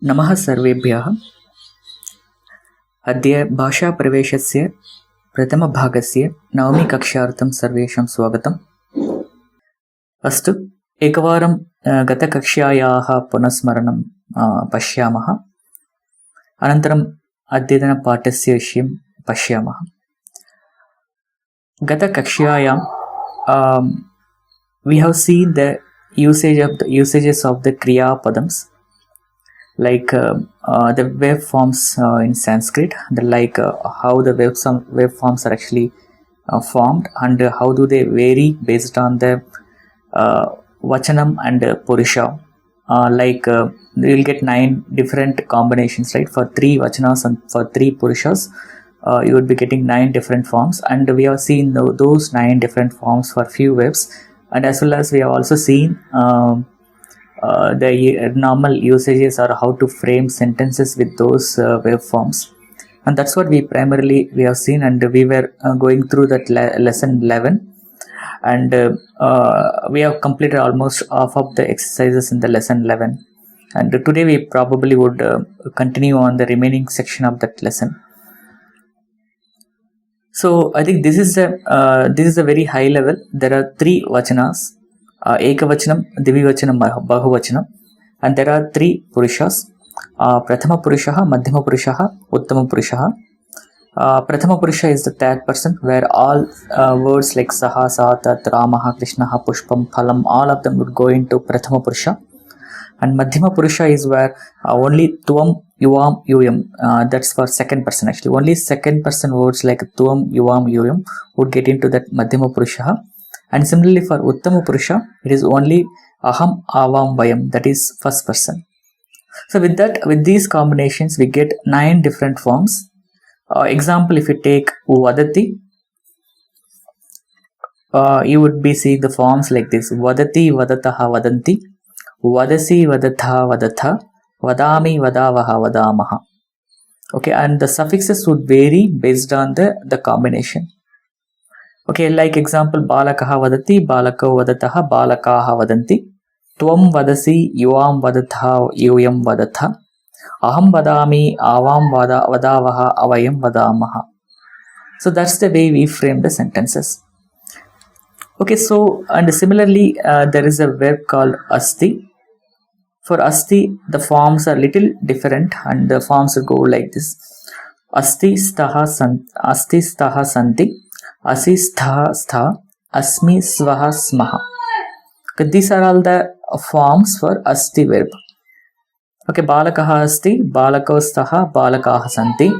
नमः सर्वेभ्यः। अद्य भाषाप्रवेशस्य प्रथमभागस्य नवमीकक्षार्थं सर्वेषां स्वागतम्। अस्तु, एकवारं गतकक्ष्यायाः पुनस्मरणं पश्यामः, अनन्तरम् अद्यतनपाठस्य विषयं पश्यामः। गतकक्ष्यायां we have seen the usages of the kriya padams, like the wave forms in Sanskrit, how the wave forms are actually formed, and how do they vary based on the vachanam and purusha. You will get 9 different combinations, right? For 3 vachanas and for 3 purushas, you would be getting 9 different forms, and we have seen those 9 different forms for few waves, and as well as we have also seen the normal usages or how to frame sentences with those waveforms, and that's what we have seen, and we were going through that lesson 11, and we have completed almost half of the exercises in the lesson 11, and today we probably would continue on the remaining section of that lesson. So I think this is a very high level. There are 3 vachanas, ekavachanam, dvivachanam, bahuvachanam, and there are 3 purushas, prathama purushaha, madhyama purushaha, uttama purushaha. Prathama purusha is the third person, where all words like saha, sa, tat, ramaha, krishnaha, pushpam, phalam, all of them would go into prathama purusha. And madhyama purusha is where only tuam, yuvam, yuyam, that's for second person actually. Only second person words like tuam, yuvam, yuyam would get into that madhyama purusha. And similarly for uttama purusha, it is only aham, avam, vayam, that is first person. So with these combinations, we get 9 different forms. Example, if you take vadati, you would be seeing the forms like this: vadati, vadataha, vadanti, vadasi, vadatha, vadatha, vadami, vadavaha, vadamaha. Okay, and the suffixes would vary based on the combination. Okay, like example, balakaha vadati, balako vadataha, balakaha vadanti, tvam vadasi, yuvam vadatha, yuyam vadatha, aham vadami, avam vadavaha, avayam vadamaha. So that's the way we frame the sentences. Okay, so and similarly there is a verb called asti. For asti, the forms are little different, and the forms go like this: asti staha santi, asi stha stha, asmi swaha smaha. Okay, these are all the forms for asti verb. Okay, balakaha asti, balako staha, balakaha santi,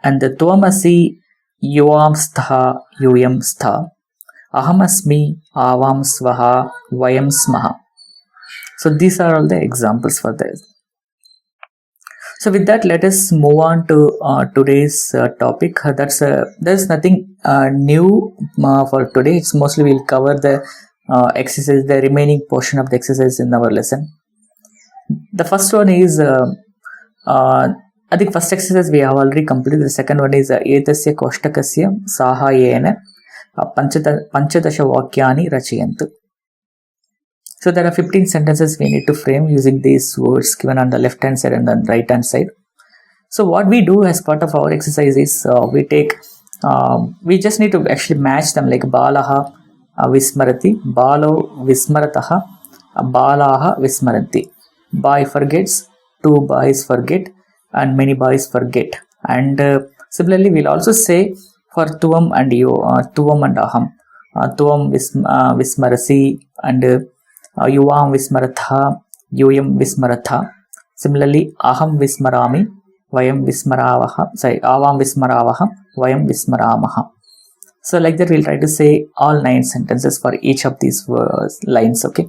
and the tvam asi, yuvam stha, yuyam stha, aham asmi, avam swaha, vayam smaha. So these are all the examples for this. So with that, let us move on to today's topic. There's nothing new for today. It's mostly we'll cover the exercise, the remaining portion of the exercise in our lesson. The first one is I think first exercise we have already completed. The second one is etasya koshtakasya sahayena panchadasha vakyani rachayantu. So there are 15 sentences we need to frame using these words given on the left hand side and the right hand side. So what we do as part of our exercise is we just need to actually match them, like balaha vismarati, balo vismarataha, balaha vismaranti. Boy forgets, 2 boys forget, and many boys forget. And similarly we'll also say for tuvam and tuvam and aham, tuvam vismarasi, and yuvam vismaratha, yuyam vismaratha. Similarly, aham vismarami, vayam vismaravaha, avam vismaravaha, vayam vismaramaha. So like that we'll try to say all 9 sentences for each of these lines. Okay,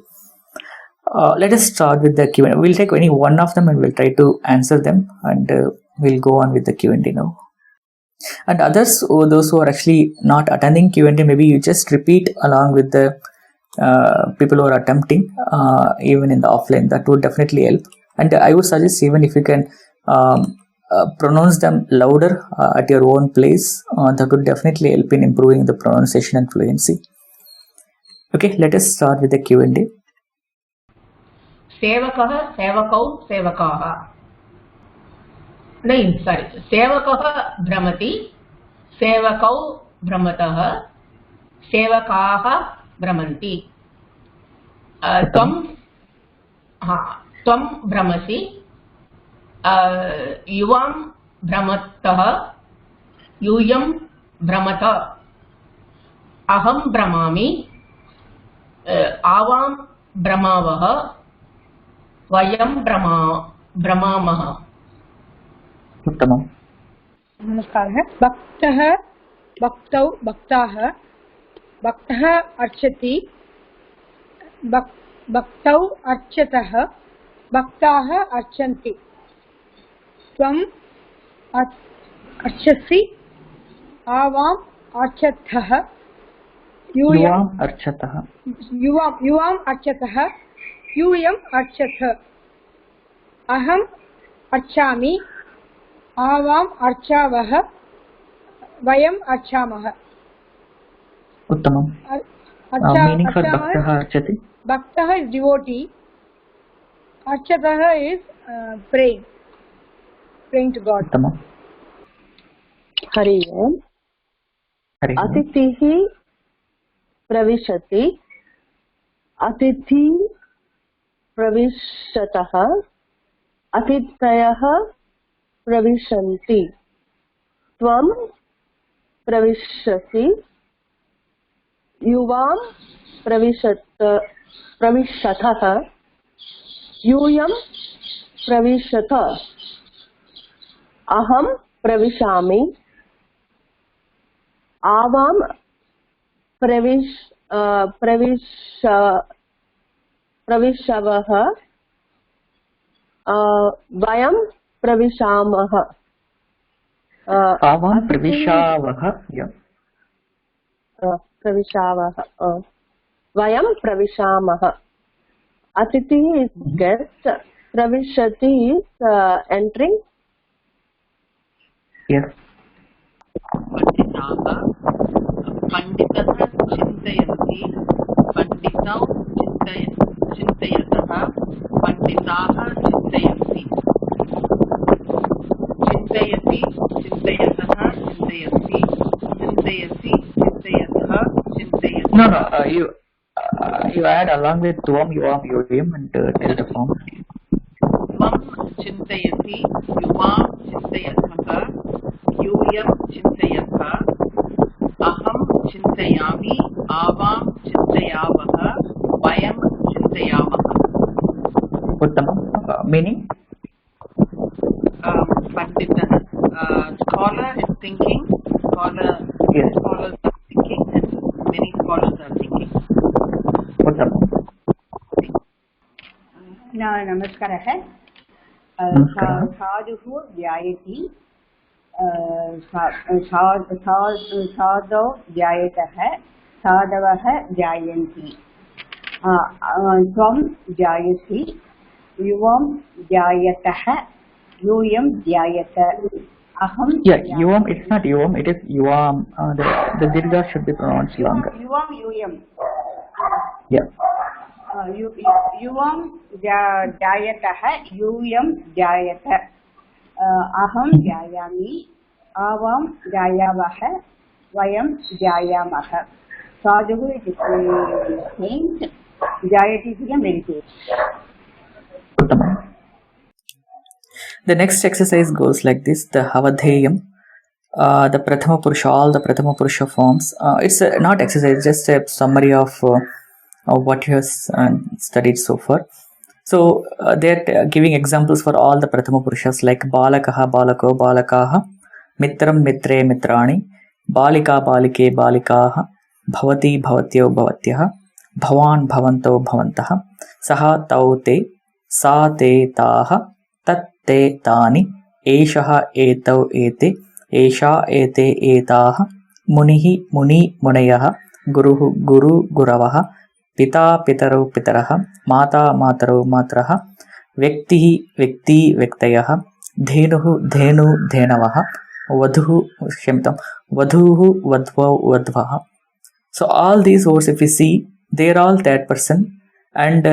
let us start with the Q&A. We'll take any one of them and we'll try to answer them, and we'll go on with the Q&A now. And others, those who are actually not attending Q&A, maybe you just repeat along with the people who are attempting even in the offline. That would definitely help, and I would suggest even if you can pronounce them louder at your own place, that would definitely help in improving the pronunciation and fluency. Okay, let us start with the Q&A. सेवकः सेवकौ सेवकाः नहीं sorry सेवकः भ्रमति सेवकौ भ्रमतः सेवकाः भ्रमन्ति त्वं त्वं भ्रमसि युवां भ्रमतः यूयं भ्रमत अहं भ्रमामि आवां भ्रमावः वयं भ्रमामः। उत्तमम्। नमस्कारः। भक्तः भक्तौ भक्ताः भक्तः अर्चति भक्तौ अर्चतः भक्ताः अर्चन्ति त्वम् अर्चसि आवाम् अर्चतः युवाम् अर्चतः युवाम् अर्चतः यूयम् अर्चथ अहम् अर्चामि आवाम् अर्चावः वयम् अर्चामः। उत्तमम्। मीनिंग फॉर भक्तः अर्चति भक्तः इज डिवोटी अर्चतः इज praying to God। उत्तमम्। हरि ओम्। अतिथिः प्रविशति अतिथि प्रविशतः अतिथयः प्रविशन्ति त्वं प्रविशसि युवां प्रविशतः यूयं प्रविशत अहं प्रविशामि आवां प्रविशवः वयं प्रविशामः। आवां प्रविशावः वयं प्रविशामः। अतिथि इज गेस्ट प्रविशति इज एंटरिंग। यस। पंडितः चिन्तयन्ति पंडितौ चिन्तयतः पंडिताः चिन्तयन्ति चिन्तयति चिन्तयतः चिन्तयन्ति चिन्तयसि चिन्तयतः चिन्तयति। No, you add along with tvam yuvam yuyam and tell the form. त्वं चिन्तयसि युवां चिन्तयतः यूयं चिन्तयतः अहं चिन्तयामि आवां चिन्तयावः वयं चिन्तयामः। उत्तमम्। मीनिंग पंडितः scholar is thinking scholars are thinking and many scholars are thinking। उत्तमम्। नमस्कारः। साधुः ध्यायति साधौ ध्यायतः साधवः ध्यायन्ति त्वं ध्यायसि युवां ध्यायतः यूयं ध्यायत अहं yuvam, it's not yuvam, it is yuvam. The dirgha should be pronounced longer. युवां यूयं युवां ध्यायतः यूयं ध्यायत अहं ध्यायामि आवां ध्यायावः वयं ध्यायामः। साधुः इति ध्यायति इति मेडिटेट्। The next exercise goes like this: the Havadheyam, the Prathama Purusha, all the Prathama Purusha forms. It's not exercise, just a summary of what you have studied so far. So they're giving examples for all the Prathama Purushas like Balakaha, Balako, Balakaha, Mitram, Mitre, Mitrani, Balika, Balike, Balikaha, Bhavati, Bhavatyo, Bhavatyaha, Bhavan, Bhavanto, Bhavantaha, Saha, Tau, Te, Sa, Te, Taha, Tat, Te, Tani, Eshaha, Etau, Ete, Esha, Ete, Etaha, Munihi, Muni, Munayaha, Guruhu, Guru, Guravaha, Pita, Pitaro, Pitaraha, Mata, Mataro, Matraha, Vyaktihi, Vyakti, Vyaktayaha, Dhenuhu, Dhenu, Dhenavaha, Vadhuhu, Vadhuhu, Vadhva, Vadvaha. So all these words, if we see, they are all third person, and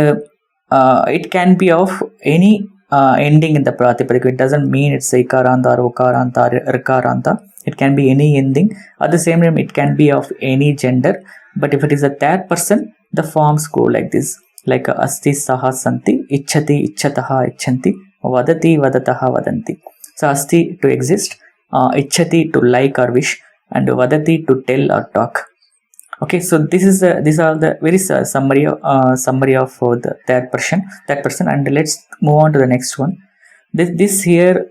it can be of any ending in the Pratipadika. It doesn't mean it's Ikaranta or Ukaranta or Rikaranta. It can be any ending. At the same time, it can be of any gender. But if it is a third person, the forms go like this. Like Asti Saha Santi, Ichchati Ichchataha Icchanti, Vadati Vadataha Vadanti. So Asti to exist, Ichchati to like or wish, and Vadati to tell or talk. Okay, so these are the very summary of the third person, and let's move on to the next one. This here,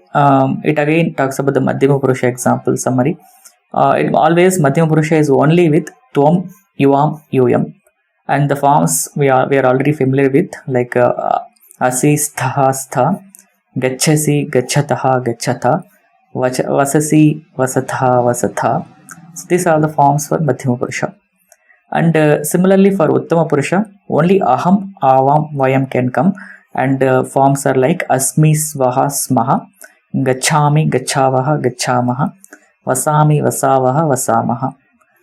it again talks about the Madhyama Purusha example summary. It always Madhyama Purusha is only with Tvam, Yuvam, Yuyam, and the forms we are already familiar with, like Asi, Stha, Stha, Gachasi, Gachataha, Gachata, Vasasi, Vasatha, Vasatha. So these are the forms for Madhyama Purusha. And similarly for Uttama Purusha, only Aham, Avam, Vayam can come, and forms are like Asmi, Svaha, Smaha, Gachami, Gachavaha, Gachamaha, Vasami, Vasavaha, Vasamaha.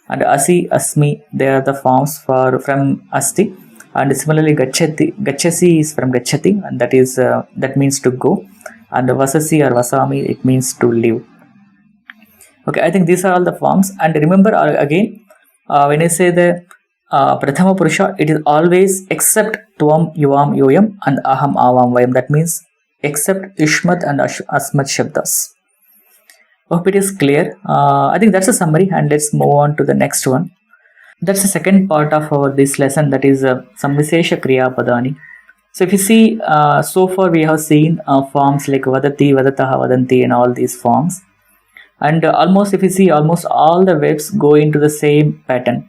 And Asi, Asmi, they are the forms from Asti. And similarly Gachasi is from Gachati, and that means to go. And Vasasi or Vasami, it means to live. Okay, I think these are all the forms. And remember again, when I say the Prathama Purusha, it is always except Tvam, Yuvam, Yoyam, and Aham, Avam, Vayam. That means except Ishmat and Asmat Shabdas. Hope it is clear. I think that's a summary, and let's move on to the next one. That's the second part of this lesson, that is Samvisesha Kriya Padani. So if you see, so far we have seen forms like Vadati, Vadataha, Vadanti, and all these forms. And almost if you see, almost all the verbs go into the same pattern.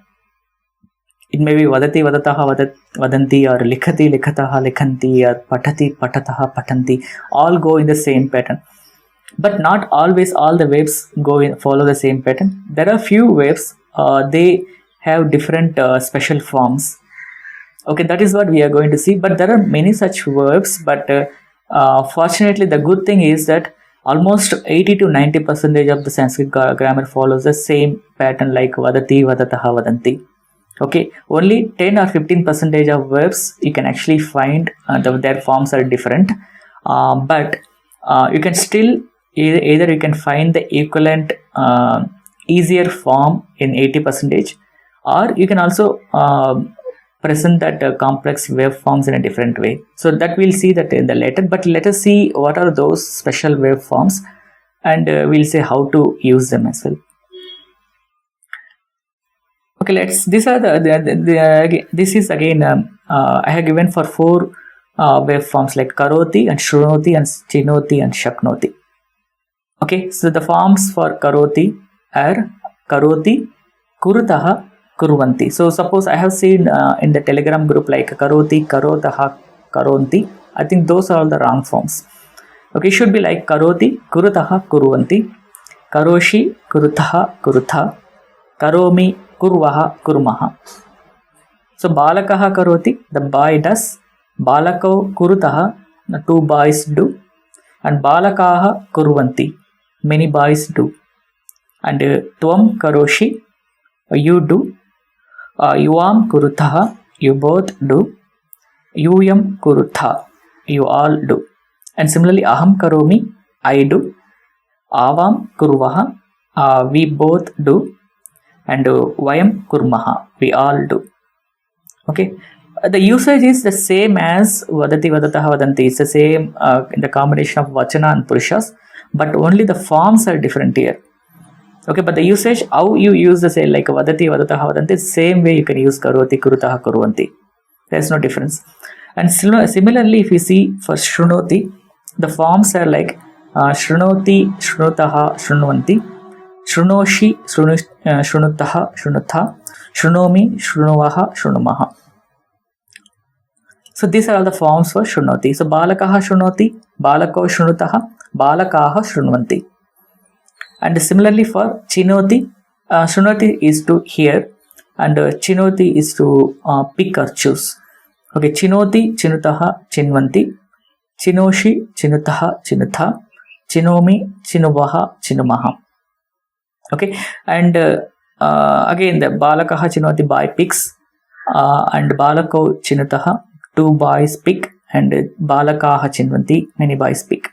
It may be Vadati, Vadataha, Vadanti, or Likhati, Likhataha, Likhanti, or Patati, Patataha, Patanti. All go in the same pattern. But not always all the verbs follow the same pattern. There are few verbs, they have different special forms. Okay, that is what we are going to see. But there are many such verbs. But fortunately, the good thing is that almost 80 to 90% of the Sanskrit grammar follows the same pattern, like Vadati, Vadataha, Vadanti. Okay, only 10 or 15% of verbs you can actually find their forms are different. But you can still either you can find the equivalent easier form in 80%, or you can also present that complex verb forms in a different way. So that we'll see that in the later, but let us see what are those special verb forms, and we'll say how to use them as well. Okay, these are this is again I have given for 4 verb forms like Karoti and Shrunoti and Chinoti and Shaknoti. Okay, so the forms for Karoti are Karoti, Kurutaha, Kurvanti. So suppose I have seen in the Telegram group like Karoti, Karotaha, Karonti. I think those are all the wrong forms. Okay, it should be like Karoti, Kurutaha, Kurvanti, Karoshi, Kurutaha, Kurutha, Karomi, Kurvaha, Kurmaha. So Balakaha Karoti, the boy does. Balako Kurutaha, the 2 boys do. And Balakaha Kurvanti, many boys do. And Tvam Karoshi, you do. Yuvam Kurutha, you both do. Yuyam Kurutha, you all do. And similarly, Aham Karomi, I do. Avam Kurvaha, we both do. And Vayam Kurmaha, we all do. Okay, the usage is the same as Vadati, Vadataha, Vadanti. It's the same in the combination of Vachana and Purushas, but only the forms are different here. Okay, but the usage, how you use the same, like Vadati, Vadataha, Vadanti, same way you can use Karoti, Kurutaha, Kurvanti. There's no difference. And similarly, if you see for Shrunoti, the forms are like Shrunoti, Shrunutaha, Shrunvanti, Shrunoshi, Shrunutaha, Shrunutha, Shrunomi, Shrunuvaha, Shrunumaha. So these are all the forms for Shrunoti. So Balakaha Shrunoti, Balako Shrunutaha, Balakaha Shrunvanti. And similarly for Chinoti, Shrunoti is to hear, and Chinoti is to pick or choose. Okay, Chinoti, Chinutaha, Chinvanti, Chinoshi, Chinutaha, Chinutha, Chinomi, Chinuvaha, Chinumaha. Okay, and again the Balakaha Chinoti, boy picks, and Balako Chinutaha, 2 boys pick, and balakaha chinvanti, many boys speak.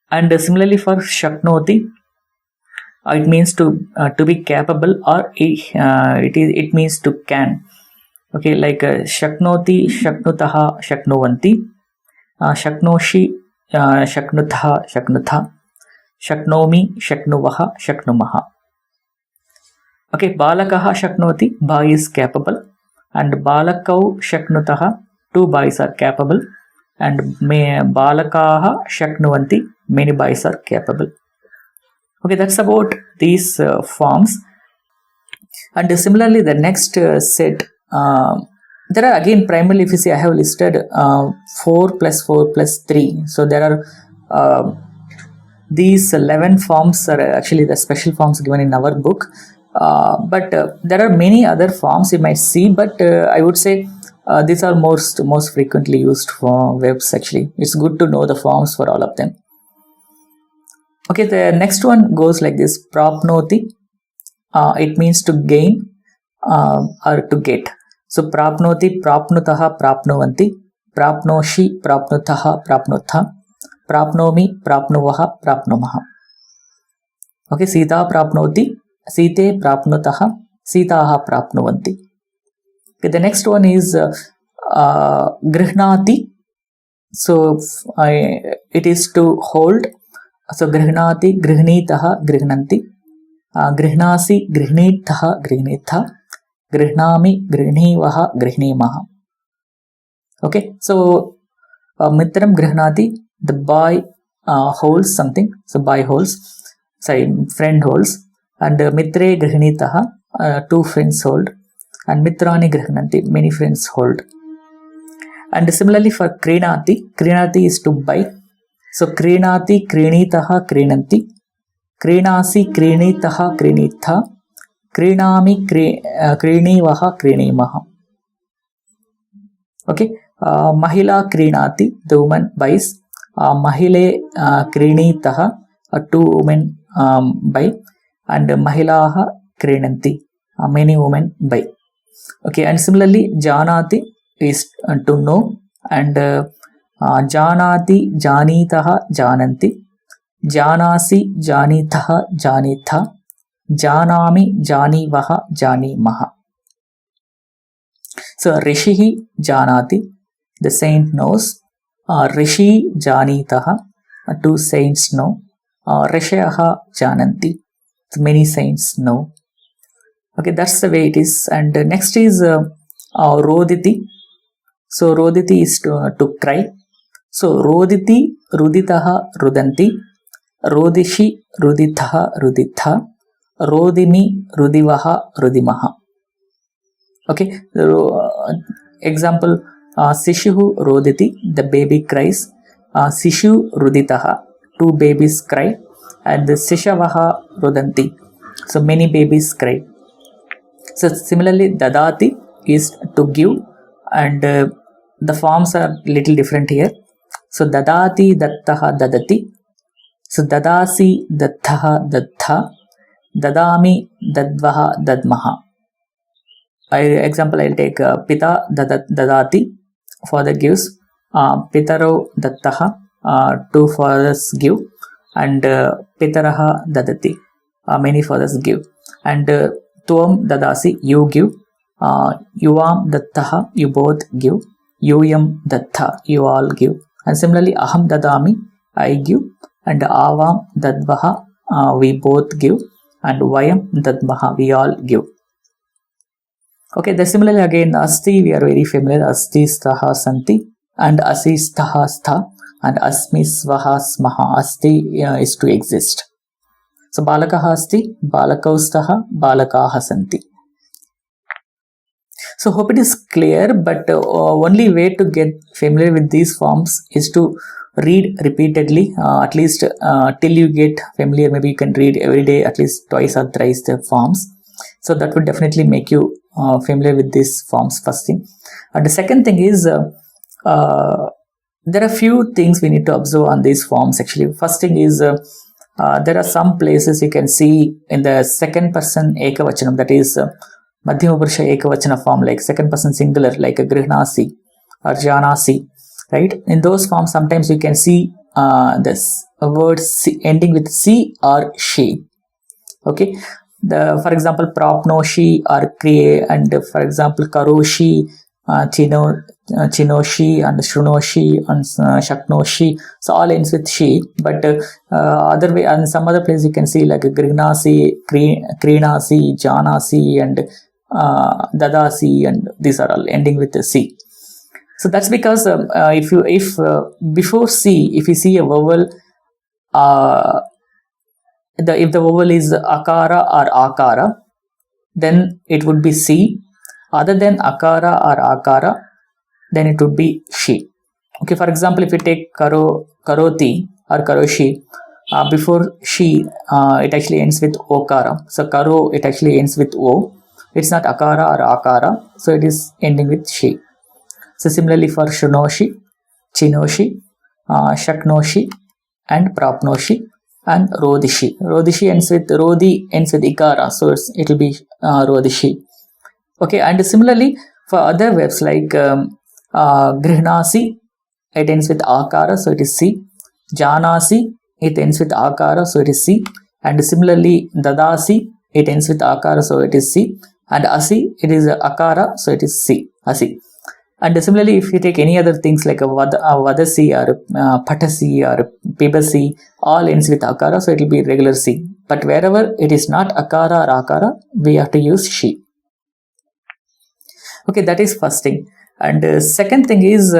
And similarly for shaknoti, it means to be capable, or it means to can. Okay, like shaknoti, shaknutaha, shaknuvanti, shaknoshi, shaknutha, shaknutha, shaknomi, shaknuvaha, shaknumaha. Okay, balakaha shaknoti, boy is capable, and balakau shaknutaha, two boys are capable, and balakaha shaknuvanti, many boys are capable. Okay, that's about these forms. And similarly, the next set, there are again primarily, if you see, I have listed 4 plus 4 plus 3. So there are these 11 forms are actually the special forms given in our book. But there are many other forms you might see, but I would say these are most frequently used for verbs. Actually, it's good to know the forms for all of them. Okay, the next one goes like this: prapnoti. It means to gain or to get. So prapnoti, prapnutaha, prapnuvanti, prapnoshi, prapnutaha, prapnutha, prapnomi, prapnuvaha, prapnumaha. Okay, Sita prapnoti, Site prapnutaha, Sitaha prapnuvanti. Okay, the next one is grihnati. So it is to hold. So grihnati, grihnitaha, grihnanti, grihnasi, grihnitaha, grihnitha, grihnami, grihnivaha, grihnimaha. Okay, so mitram grihnati, the boy holds something. So boy holds, friend holds, and mitre grihnitaha, two friends hold, and mitrani grihnanti, many friends hold. And similarly for krinati is to buy. So krinati, krinitaha, krinanti, krinasi, krinitaha, krinitha, krinami, krinivaha, krinimaha. Okay, mahila krinati, the woman buys, mahile krinitaha, two women buy, and mahilaha krinanti, many women buy. Okay, and similarly janati is to know, and janati, janitaha, jananti, janasi, janitaha, janitha, janami, janivaha, janimaha. So rishihi janati, the saint knows, rishi janitaha, two saints know, rishayaha jananti, many saints know. Okay, that's the way it is. And next is roditi. So roditi is to cry. So roditi, ruditaha, rudanti, rodishi, ruditha, ruditha, rodimi, rudivaha, rudimaha. Okay, example, sishuhu roditi, the baby cries, sishu ruditaha, two babies cry, and sishavaha rudanti, so many babies cry. So similarly, dadati is to give, and the forms are little different here. So dadati, dattaha, dadati. So dadasi, dattaha, dattha. Dadami, dadvaha, dadmaha. Example, I'll take pita dadati, father gives, pitaro dattaha, two fathers give, and pitaraha dadati, many fathers give, and tuam dadasi, you give, yuvam dattaha, you both give, yuyam dattha, you all give. And similarly, aham dadami, I give, and avam dadvaha, we both give, and vayam dadmaha, we all give. Okay, the similarly again, asti, we are very familiar, asti staha santi, and asi staha stha, and asmi svaha smaha. Asti is to exist. So balakaha asti, balakau staha, balakaha santi. So hope it is clear, but only way to get familiar with these forms is to read repeatedly, at least till you get familiar. Maybe you can read every day at least twice or thrice the forms. So that would definitely make you familiar with these forms, first thing. And the second thing is, there are a few things we need to observe on these forms actually. First thing is, there are some places you can see in the second person ekavachanam, that is Madhyama Purusha ekavachana form, like second person singular, like a grihnasi or janasi. right? In those forms, sometimes you can see this word ending with C or she. Okay, for example, prapnoshi or kriye, and for example, karoshi, chinoshi, and shrunoshi, and shaknoshi. So all ends with she. But other way, and some other place you can see like grignasi, krinasi, janasi, and dadasi, and these are all ending with the C. So that's because if before C, if you see a vowel, if the vowel is akara or akara, then it would be C. Other than akara or akara, then it would be she. Okay, for example, if you take karoti or karoshi, before she, it actually ends with okara. So karo, it actually ends with o. It's not akara or akara, so it is ending with she. So similarly for shunoshi, chinoshi, shaknoshi, and prapnoshi, and rodishi. Rodishi ends with ikara, so it will be rodishi. Okay, and similarly for other verbs like grihnasi, it ends with akara, so it is C. Janasi, it ends with akara, so it is C. And similarly dadasi, it ends with akara, so it is C. And asi, it is akara, so it is C. Asi. And similarly, if you take any other things like a vadasi or patasi or pibasi, all ends with akara, so it will be regular C. But wherever it is not akara or akara, we have to use she. Okay, that is first thing. And second thing is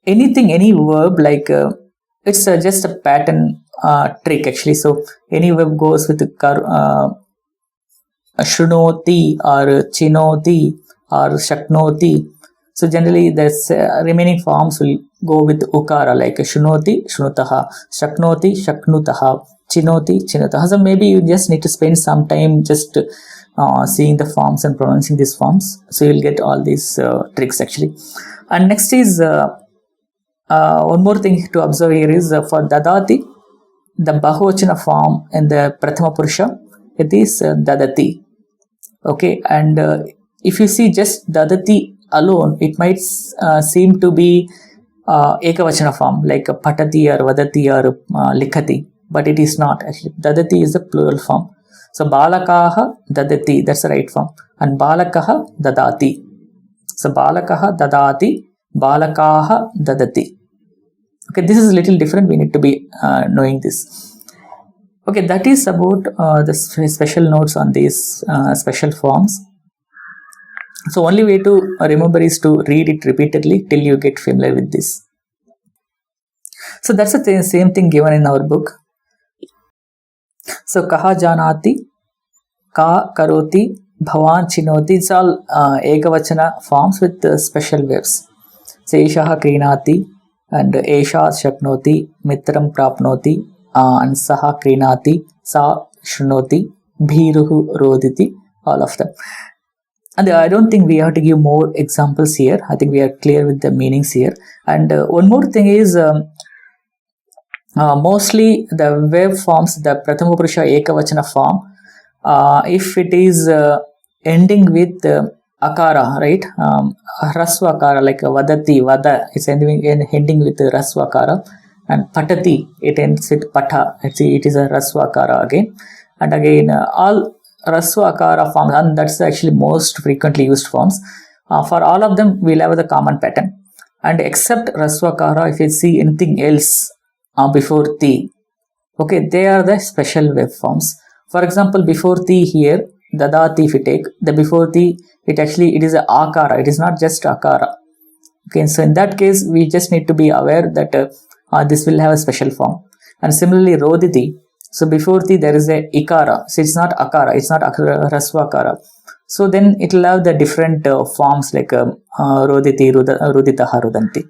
any verb, like it's just a pattern trick actually. So any verb goes with shrunoti or chinoti or shaknoti. So generally the remaining forms will go with ukara, like shrunoti, shrunutaha, shaknoti, shaknutaha, chinoti, chinutaha. So maybe you just need to spend some time just seeing the forms and pronouncing these forms. So you'll get all these tricks actually. And next is one more thing to observe here is for dadati, the bahuvachana form in the prathama purusha, it is dadati. Okay, and if you see just dadati alone, it might seem to be ekavachana form like patati or vadati or likhati, but it is not actually. Dadati is the plural form. So balakaha dadati, that's the right form, and balakaha dadati. So balakaha dadati, balakaha dadati. Okay, this is a little different. We need to be knowing this. Okay, that is about the special notes on these special forms. So only way to remember is to read it repeatedly till you get familiar with this. So that's the same thing given in our book. So kaha janati, ka karoti, bhavan chinoti, it's all ekavachana forms with special verbs. So eshaha krinati, and esha shaknoti, mitram prapnoti, and saha krinati, sa shrunoti, bhiruhu roditi, all of them. And I don't think we have to give more examples here. I think we are clear with the meanings here. And one more thing is mostly the verb forms, the prathama purusha ekavachana form, if it is ending with akara, right? Rasva akara, like vadati, vada, it's ending with rasva akara. And patati, it ends with pata, it is a rasva akara again. And again, all rasva akara forms, and that's actually most frequently used forms. For all of them, we'll have the common pattern. And except rasva akara, if you see anything else before ti, okay, they are the special verb forms. For example, before ti here, dadati, if you take the before ti, it is a akara, it is not just akara. Okay, so in that case, we just need to be aware that this will have a special form. And similarly, roditi, so before ti there is a ikara, so it's not akara, it's not rasva akara. So then it will have the different forms like roditi, ruditaha, rudanti.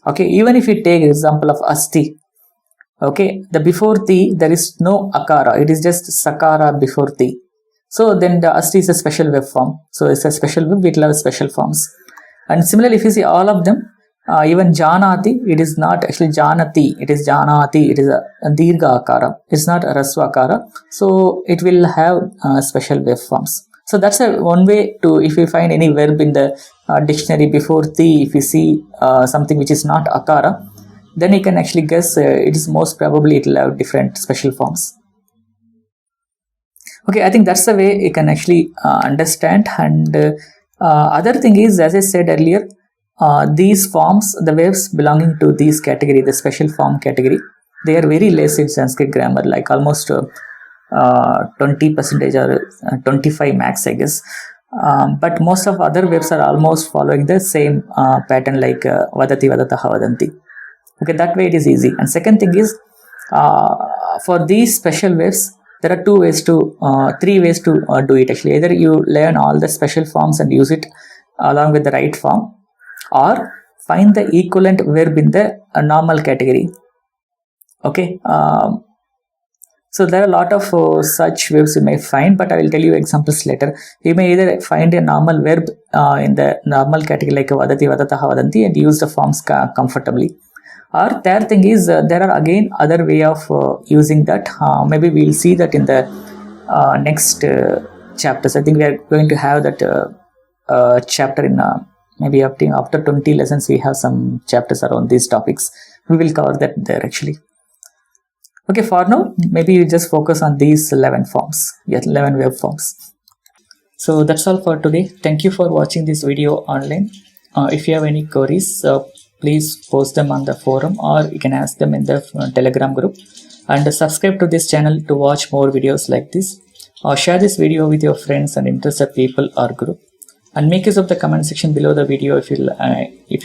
Okay, even if you take example of asti, okay, the before ti there is no akara, it is just sakara before ti. So then the asti is a special verb form. So it's a special verb, it will have special forms. And similarly, if you see all of them, even janati, it is not actually janati, it is janati, it is a dirgha akara, it's not a rasva akara. So it will have special verb forms. So that's one way to, if you find any verb in the dictionary before the, if you see something which is not akara, then you can actually guess it is most probably it will have different special forms. Okay, I think that's the way you can actually understand. And other thing is, as I said earlier, these forms, the verbs belonging to these category, the special form category, they are very less in Sanskrit grammar, like almost 20% or 25 max, I guess. But most of other verbs are almost following the same pattern, like vadati, vadataha, vadanti. Okay, that way it is easy. And second thing is, for these special verbs, there are three ways to do it actually. Either you learn all the special forms and use it along with the right form, or find the equivalent verb in the normal category. Okay, so there are a lot of such verbs you may find, but I will tell you examples later. You may either find a normal verb in the normal category like vadati, vadataha, vadanti, and use the forms comfortably. Or third thing is, there are again other way of using that. Maybe we'll see that in the next chapters. I think we are going to have that chapter in maybe after 20 lessons. We have some chapters around these topics. We will cover that there actually. Okay, for now, maybe you just focus on these 11 forms. Yes, 11 verb forms. So that's all for today. Thank you for watching this video online. If you have any queries, please post them on the forum, or you can ask them in the Telegram group. And subscribe to this channel to watch more videos like this. Or share this video with your friends and interested people or group. And make use of the comment section below the video if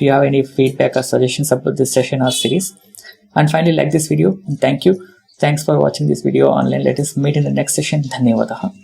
you have any feedback or suggestions about this session or series. And finally, like this video. And thank you. Thanks for watching this video online. Let us meet in the next session. Dhanyavadaha.